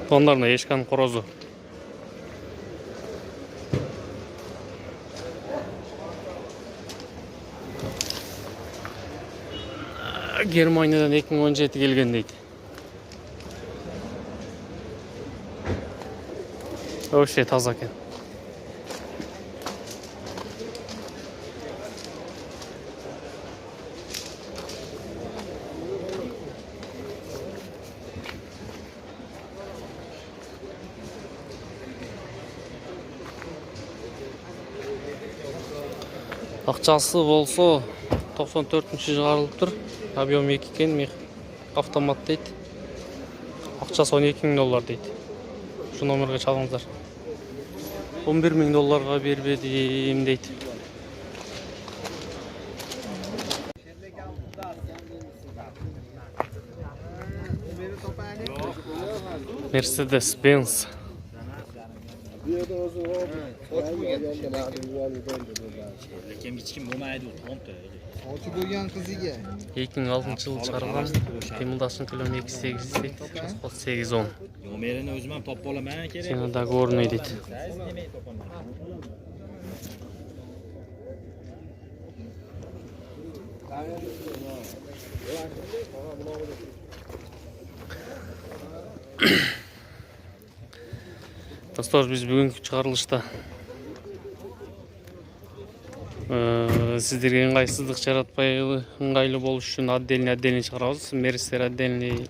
Туғандарына ешкінің қорозы. Германиядан 2017 келген дейді. Вообще таза екен. Ақшасы болса 94-ші шығарылып тұр. Объем 2 екен, автомат дейді. Ақшасы $12,000 дейді. Şu номерге çalыңыздар. $11,000 бербедім дейді. Mercedes-Benz. Ochi bo'lgan qiziga 2006 yıl çıkarılgan Qimildaşın kilom 2.8 deydi. 8.10. Nomerini o'zim ham topib olaman kerak. Seni de görünüyor deydi. Dostlar, biz bugünkü çıkarılışta сіздерге ыңғайсыздық жаратпай ыңғайлы болуш үшін отдельный шығарабыз. Мерстер отдельный,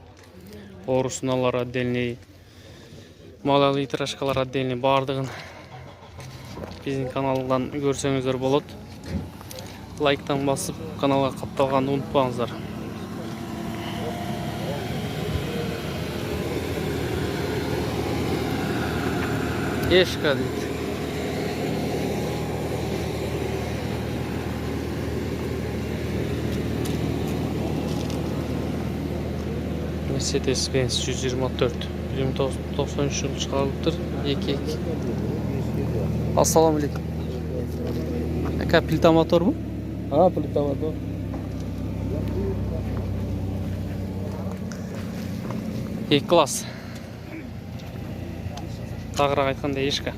орусуналар отдельный, малалы тирашкалар отдельный, бардығын биздин каналдан көрсөңүздөр болот. Лайктан басып каналга катталганды унутпаңыздар. Ешка дейт. Mercedes-Benz 124 1993 yılı çıkarılıptır. 2. Assalamu alaikum. Aka plita motor mu? Ha, plita motor. E-Class. Tağırak aytқанда ешка.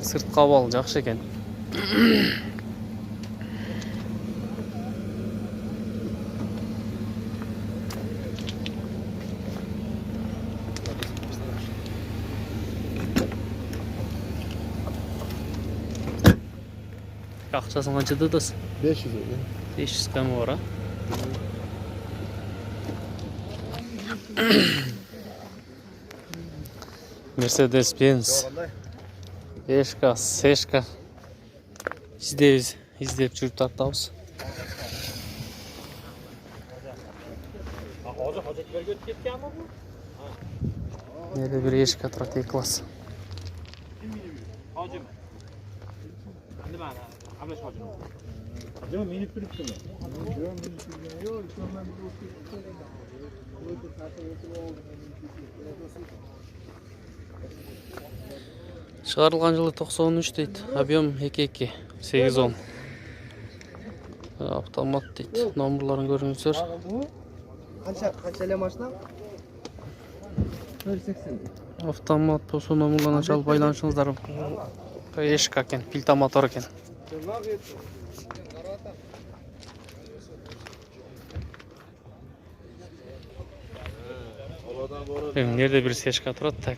Sırt qabal жақсы екен. Ақшасын қанша дедіңіз? 500 ekan. 500 км var ha. Mercedes-Benz. Ешка, сешка. İzdеп жүріп тартабыз. Hozir hojatlarga o'tib ketganmi bu? Nerede bir ешка turadi E-Class. Hojim. Nima? Hamlash hojim. Yo'q, minib turibdimi? Yo'q, Çıkarılgan yılı 93 deydi. Объем 2.2 8.10. Автомат deydi. Номерларын көріңіздер. Qancha mashina? 180. Автомат болса номерларын çalып байланышыңыздар. Ешка екен, плита мотор екен. Nerede bir сешка тұрады, так.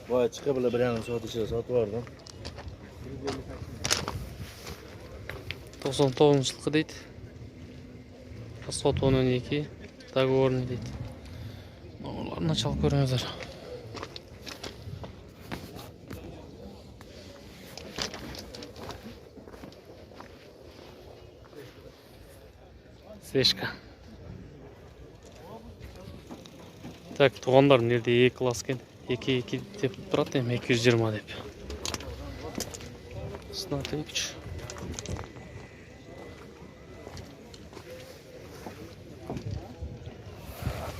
Boya chiqib bir yana sotishga sotib yubordim. 99 жылқы дейді. Сот 12, договорный дейді. Оларына çalып көріңіздер. Сешка. Так, туғандар nerede E-Class екен. 2.2 деп тұрады, 220 деп. Смотрите.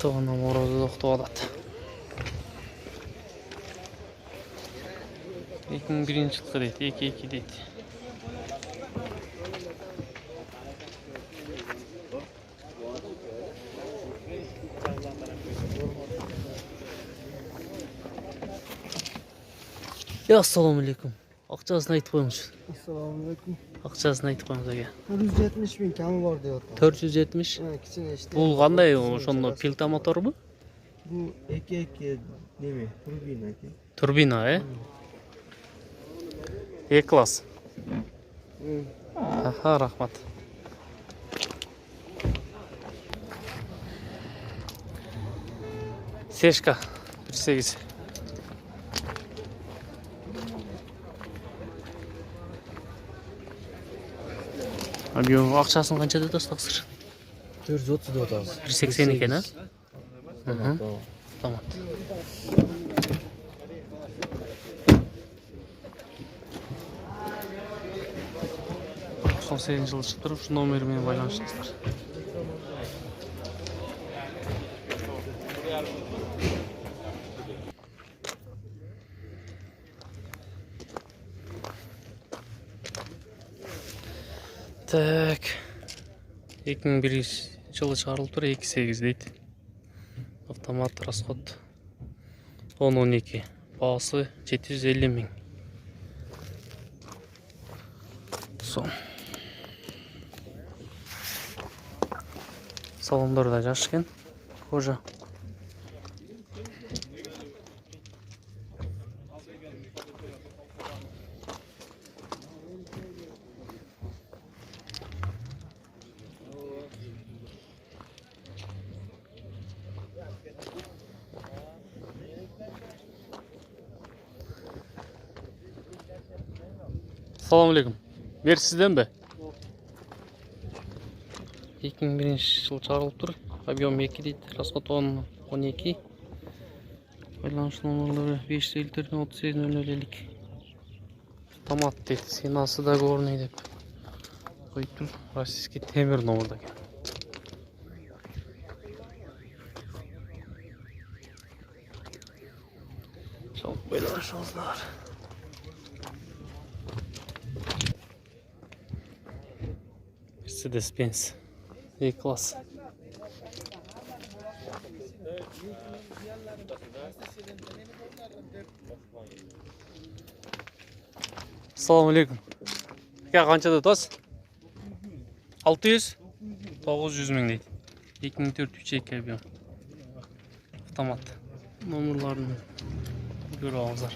Туғана морозы тоқтап алады. 2001 жылғы дейді, 2.2 дейді. Assalomu alaykum. Ақшасын айтып қойыңыз. Assalomualaikum. Ақшасын айтып қойыңыз aka. 470 bin kamı var diyordu. 470. Ha, kichine işte. Бұл қандай ошондо пилта мотор бу? Bu eki değil mi? Turbin eki. Турбина, E-класс. Аха, рахмат. Сешка 18. Объем ақшасын қанша деді тақсыр? 430 diyordu. 180 екен, а? Tamam. Son 8 жылы шығып şu номермен байланышыңыздар. Так. 2001 жылы шығарылып тұр, 2.8 дейді. Автомат, расход 10-12. Бағасы 750 мың. Son. Salonları da yaşken. Koca. Selamünaleyküm. Ver sizden be. 2001 жыл шығарылып тұр. Объем 2 дейді. Расход 10-12. Байланыс номерлары 554-38-00. Автомат дейді. Сенасы да горный деп қойып тұр. Российский темір номерда екен. Жалпы байланысыңыздар. Mercedes-Benz E-класс. Assalamualaikum. Қаншада тос? 600? 900 мың дейді. 2004 3.2 объем. Автомат. Номерларын көріп алыңыздар.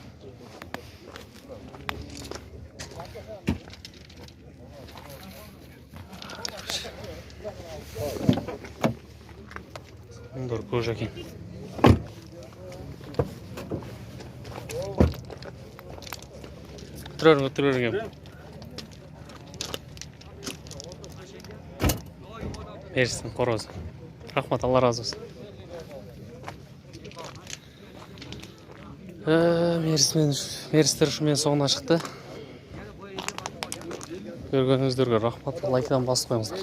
Dur koca ekan. O'tiravering. Bersin qoroz. Rahmat, Allah razı olsun. Mersler şumen soğuna çıktı. Görgönüzdürgө rahmat. Like'dan basıp koyuңuzдар.